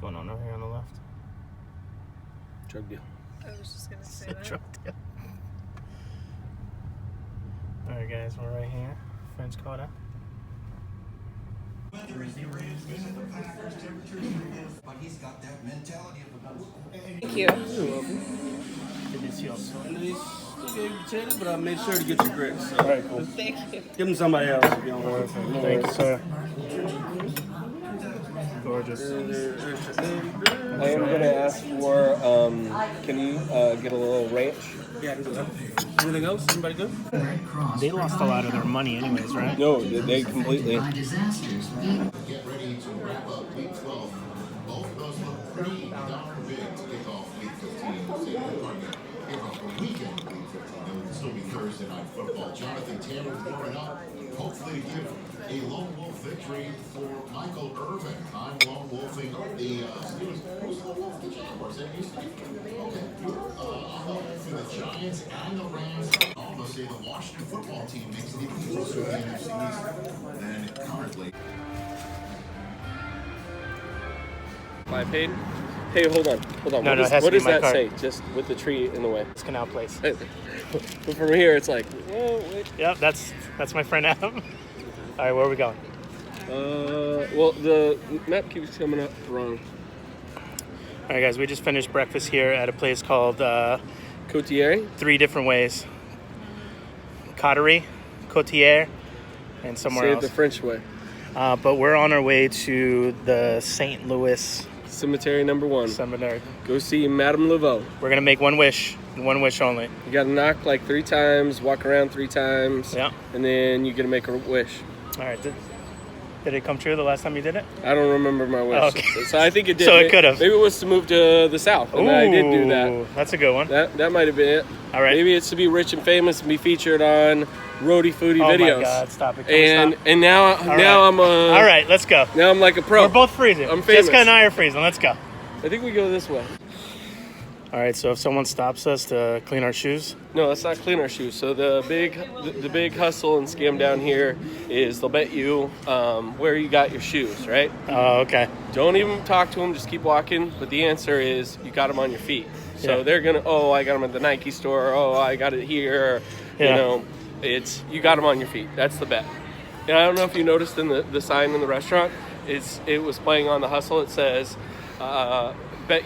going on over here on the left? Drug deal. I was just gonna say that. Drug deal. Alright guys, we're right here. French Quarter. But he's got that mentality of a Thank you. But I made sure to get your grits. So. All right, cool. Thank you. Give them somebody else if you don't want. Thank you, sir. Gorgeous. I am going to ask for, can you get a little ranch? Yeah, I can do that. Anything else? Anybody good? They lost a lot of their money anyways, right? No, they completely. Get ready to wrap up week 12. Both of those look pretty darn big to kick off week 15. Kick off the weekend week 15. It will still be Thursday night football. Jonathan Taylor warming up, hopefully to give a lone wolf victory for Michael Irvin. I'm lone wolfing the Steelers. Who's lone wolf? The Jaguars. That used to be. Okay. For the Giants and the Rams. Almost say the Washington football team makes it even closer to the NFC East than currently. I paid. Hey, hold on. No, What does that say? Just with the tree in the way. It's Canal Place. But from here, it's like, whoa, wait. Yep, that's my friend Adam. All right, where are we going? Well, the map keeps coming up wrong. All right, guys, we just finished breakfast here at a place called Coterie? 3 different ways. Coterie, and somewhere Say it else. the French way. But we're on our way to the St. Louis Cemetery number 1. Cemetery. Go see Madame Laveau. We're gonna make one wish, and one wish only. You gotta knock like 3 times, walk around 3 times, Yeah. and then you gotta make a wish. All right. Did it come true the last time you did it? I don't remember my wish. Oh, okay. So I think it did. So it could have. Maybe it was to move to the south, and I did do that. That's a good one. That might have been it. All right. Maybe it's to be rich and famous and be featured on Rhody Foody Oh videos. my God! Stop it. Can we stop? And now right. I'm All right, let's go. Now I'm like a pro. We're both freezing. I'm famous. Jessica and I are freezing. Let's go. I think we go this way. All right. So if someone stops us to clean our shoes, No, let's not clean our shoes. So the big hustle and scam down here is they'll bet you where you got your shoes, right? oh, okay. Don't even talk to them. Just keep walking. But the answer is you got them on your feet. So Yeah. they're gonna. Oh, I got them at the Nike store. Oh, I got it here. Yeah. You know, it's you got them on your feet. That's the bet. And I don't know if you noticed in the sign in the restaurant. It was playing on the hustle. It says, bet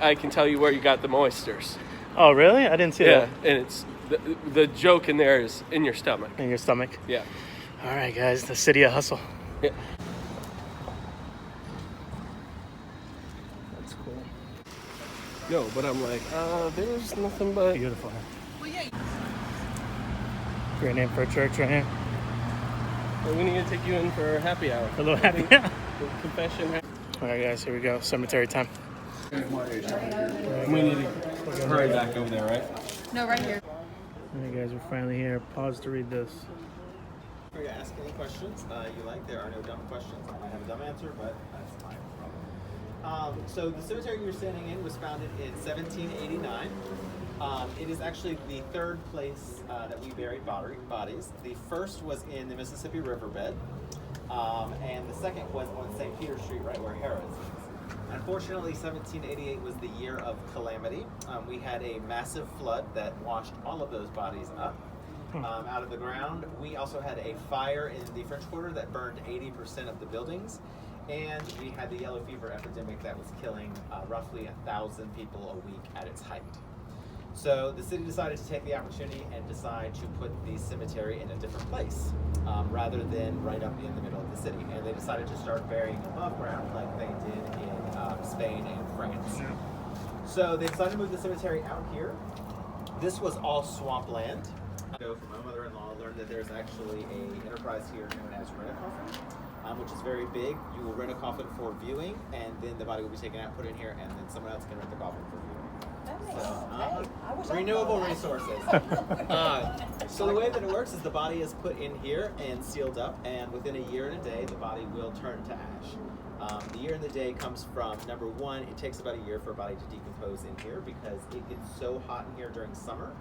I can tell you where you got the oysters. Oh, really? I didn't see Yeah, that. and it's the joke in there is in your stomach. In your stomach. Yeah. All right, guys. The city of hustle. Yeah. That's cool. No, but I'm like, there's nothing but. Beautiful. Great name for a church right here. We need to take you in for happy hour. A little happy. All Confession. right, guys. Here we go. Cemetery time. We need to hurry back over there, right? No, right here. All right, guys. We're finally here. Pause to read this. Free to ask any questions you like. There are no dumb questions. I might have a dumb answer, but that's my problem. So the cemetery you're standing in was founded in 1789. It is actually the 3rd place that we buried bodies. The first was in the Mississippi riverbed, and the second was on St. Peter Street, right where Harrah's is. Unfortunately, 1788 was the year of calamity. We had a massive flood that washed all of those bodies up out of the ground. We also had a fire in the French Quarter that burned 80% of the buildings. And we had the yellow fever epidemic that was killing roughly 1,000 people a week at its height. So the city decided to take the opportunity and decide to put the cemetery in a different place rather than right up in the middle of the city. And they decided to start burying above ground like they did in Spain and France. So they decided to move the cemetery out here. This was all swampland. From my mother-in-law, learned that there's actually an enterprise here known as Rent-A-Coffin, which is very big. You will rent a coffin for viewing, and then the body will be taken out, put in here, and then someone else can rent the coffin for viewing. Renewable resources. So the way that it works is the body is put in here and sealed up, and within a year and a day, the body will turn to ash. The year and the day comes from, number one, it takes about a year for a body to decompose in here because it gets so hot in here during summer.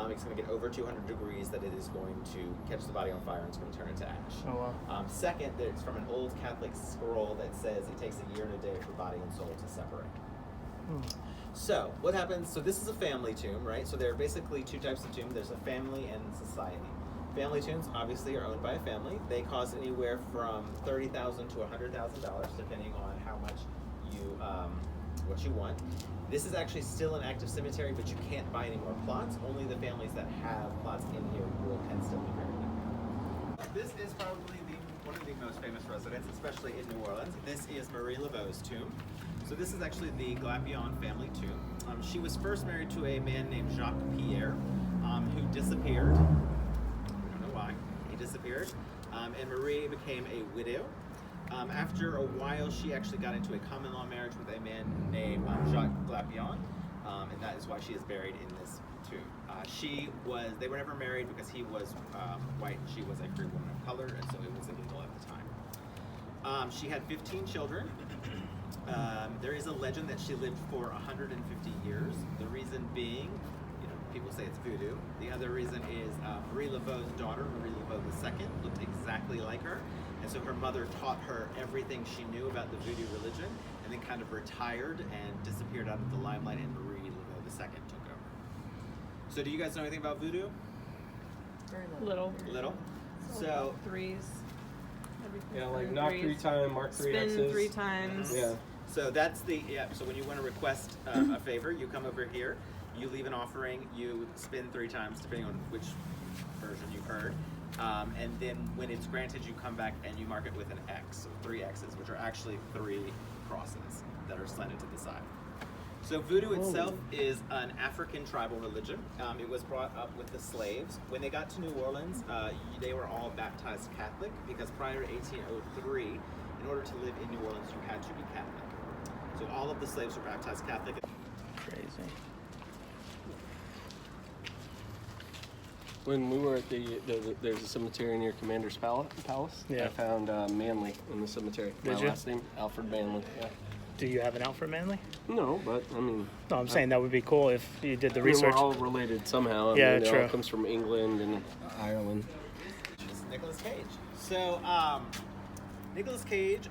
It's going to get over 200 degrees that it is going to catch the body on fire and it's going to turn into ash. Oh, wow. Second, it's from an old Catholic scroll that says it takes a year and a day for body and soul to separate. So what happens, so this is a family tomb, right? So there are basically two types of tomb. There's a family and society. Family tombs obviously are owned by a family. They cost anywhere from $30,000 to $100,000 depending on how much you, what you want. This is actually still an active cemetery, but you can't buy any more plots. Only the families that have plots in here can still be buried. This is probably one of the most famous residents, especially in New Orleans. This is Marie Laveau's tomb. So this is actually the Glapion family tomb. She was first married to a man named Jacques Pierre, who disappeared. I don't know why. He disappeared. And Marie became a widow. After a while, she actually got into a common law marriage with a man named Jacques Glapion, and that is why she is buried in this tomb. They were never married because he was white and she was a free woman of color, and so it was illegal at the time. She had 15 children. There is a legend that she lived for 150 years. The reason being, people say it's voodoo. The other reason is Marie Laveau's daughter, Marie Laveau II, looked exactly like her. And so her mother taught her everything she knew about the voodoo religion and then kind of retired and disappeared out of the limelight, and Marie Laveau II took over. So do you guys know anything about voodoo? Very little. Little? So threes. Yeah, like knock 3 times, mark 3 Spin X's. 3 times. Yeah. So that's so when you want to request a favor, you come over here, you leave an offering, you spin 3 times, depending on which version you've heard. And then when it's granted, you come back and you mark it with an X, so 3 X's, which are actually 3 crosses that are slanted to the side. So voodoo itself is an African tribal religion. It was brought up with the slaves. When they got to New Orleans, they were all baptized Catholic because prior to 1803, in order to live in New Orleans, you had to be Catholic. So all of the slaves were baptized Catholic. Crazy. When we were at there's a cemetery near Commander's Palace. Yeah. I found Manley in the cemetery. Did My you? last name, Alfred Manley. Yeah. Do you have an Alfred Manley? No, but I mean. No, I'm saying that would be cool if you did the I mean, research. we're all related somehow. Yeah, I mean, it true. all comes from England and Ireland. It's Nicolas Cage. So Nicolas Cage,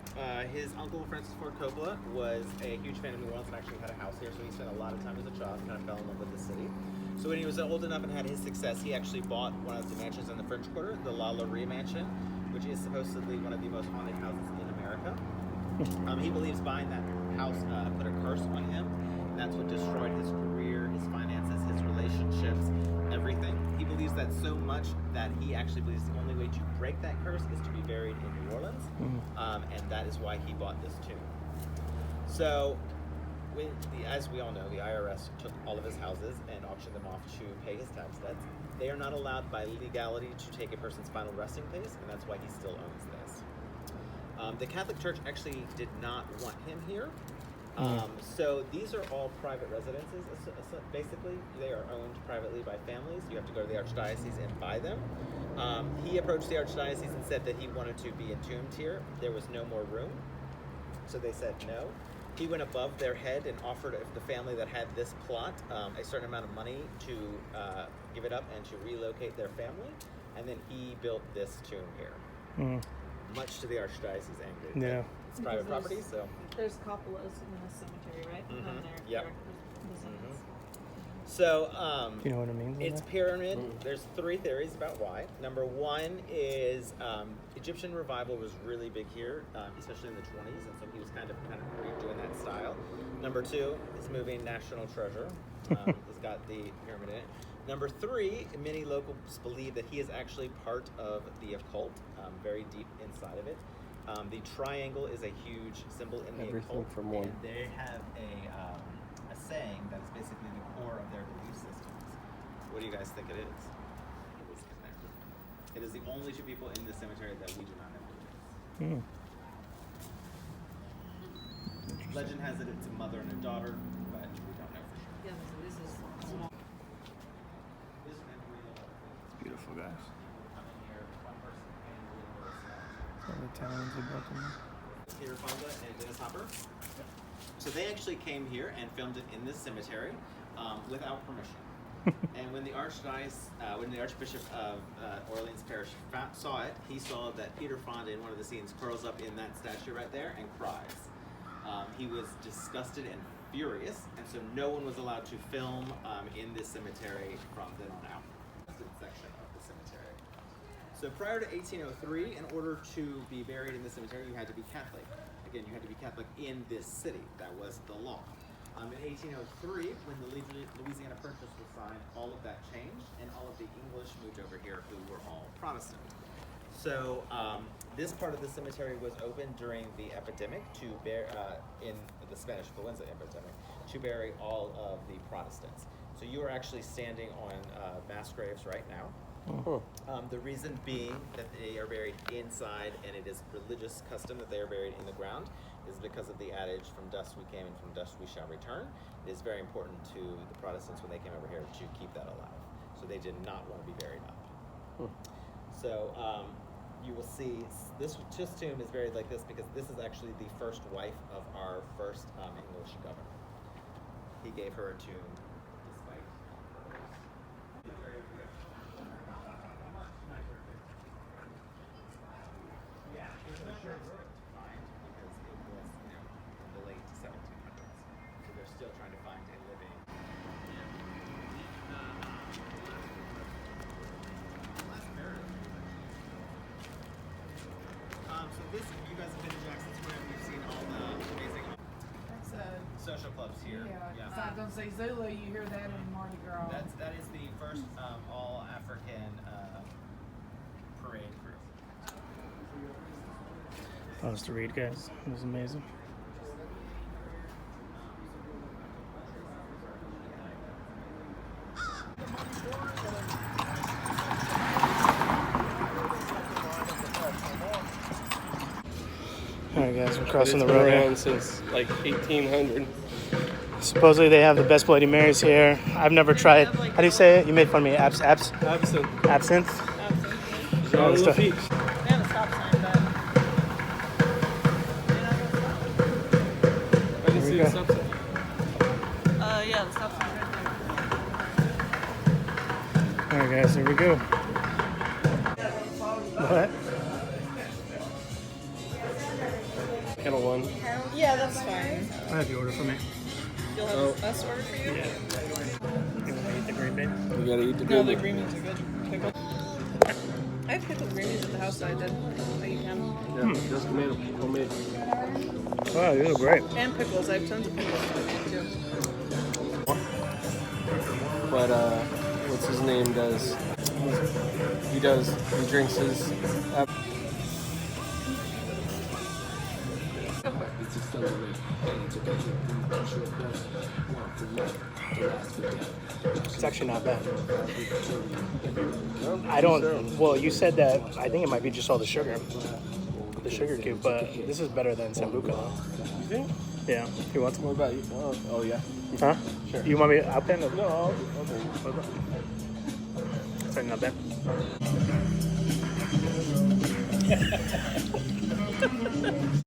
his uncle Francis Ford Coppola was a huge fan of New Orleans and actually had a house here, so he spent a lot of time as a child and kind of fell in love with the city. So when he was old enough and had his success, he actually bought one of the mansions in the French Quarter, the La Laurie Mansion, which is supposedly one of the most haunted houses in America. He believes buying that house put a curse on him, and that's what destroyed his career, his finances, his relationships, everything. He believes that so much that he actually believes the only way to break that curse is to be buried in New Orleans, and that is why he bought this tomb. So, as we all know, the IRS took all of his houses and auctioned them off to pay his tax debts. They are not allowed by legality to take a person's final resting place, and that's why he still owns this. The Catholic Church actually did not want him here. So these are all private residences. Basically, they are owned privately by families. You have to go to the Archdiocese and buy them. He approached the Archdiocese and said that he wanted to be entombed here. There was no more room, so they said no. He went above their head and offered the family that had this plot a certain amount of money to give it up and to relocate their family, and then he built this tomb here. Much to the Archdiocese's anger. Yeah. It's private property, so. There's Coppolas in this cemetery, right? And Yep. their descendants. So, Do you know what I mean? it's pyramid. There's 3 theories about why. Number 1 is Egyptian revival was really big here, especially in the 20s, and so he was kind of redoing that style. Number 2 is moving National Treasure. It's got the pyramid in it. Number 3, many locals believe that he is actually part of the occult, very deep inside of it. The triangle is a huge symbol in the Everything occult, from one. and they have a saying that is basically the core of their belief systems. What do you guys think it is? It is in there. It is the only 2 people in this cemetery that we do not know who it is. Legend has it it's a mother and a daughter, but we don't know for sure. Yeah, so this is small. This one, It's beautiful, guys. come in here, one person paying the little All the Italians are built in there. Peter Fonda and Dennis Hopper. So they actually came here and filmed it in this cemetery without permission. And when the Archbishop of Orleans Parish saw it, he saw that Peter Fonda in one of the scenes curls up in that statue right there and cries. He was disgusted and furious, and so no one was allowed to film in this cemetery from then on out. Section of the cemetery. So prior to 1803, in order to be buried in the cemetery, you had to be Catholic. Again, you had to be Catholic in this city. That was the law. In 1803, when the Louisiana Purchase was signed, all of that changed, and all of the English moved over here, who were all Protestant. So this part of the cemetery was open during the epidemic to in the Spanish influenza epidemic, to bury all of the Protestants. So you are actually standing on mass graves right now. The reason being that they are buried inside, and it is religious custom that they are buried in the ground, is because of the adage, from dust we came and from dust we shall return. It is very important to the Protestants when they came over here to keep that alive. So they did not want to be buried up. So you will see this tomb is buried like this because this is actually the first wife of our first English governor. He gave her a tomb despite still trying to find a living. So this, you guys have been to Jackson Square, and you've seen all the amazing social clubs here. Yeah. So I was gonna say Zulu. You hear that in Mardi Gras. That is the first all African parade crew. That was to read, guys. It was amazing. All right, guys, we're crossing the road around here. since like 1800. Supposedly they have the best Bloody Marys here. I've never tried. How do you say it? You made fun of me. Absinthe. Absinthe. Yeah, let's do it. They have a stop sign, but I didn't see the stop sign. yeah, the stop sign right All right, guys, here we go. What? Kettle one. there. Yeah, that's fine. I have your order for me. You'll have us order for you? Yeah. You want to eat the green bean? You gotta eat the No, good the one. green beans are good. Pickle. I have pickled green beans at the house that I did. That you can. Yeah, just made them. Homemade. Wow, you look great. And pickles. I have tons of pickles too. But what's his name does? He drinks his. It's actually not bad. I don't. Well, you said that. I think it might be just all the sugar cube, but this is better than Sambuca. You think? Yeah. You want some? What about you? Oh yeah. Huh? Sure. You want me? I'll pen it. No, I'll drink. It's not bad.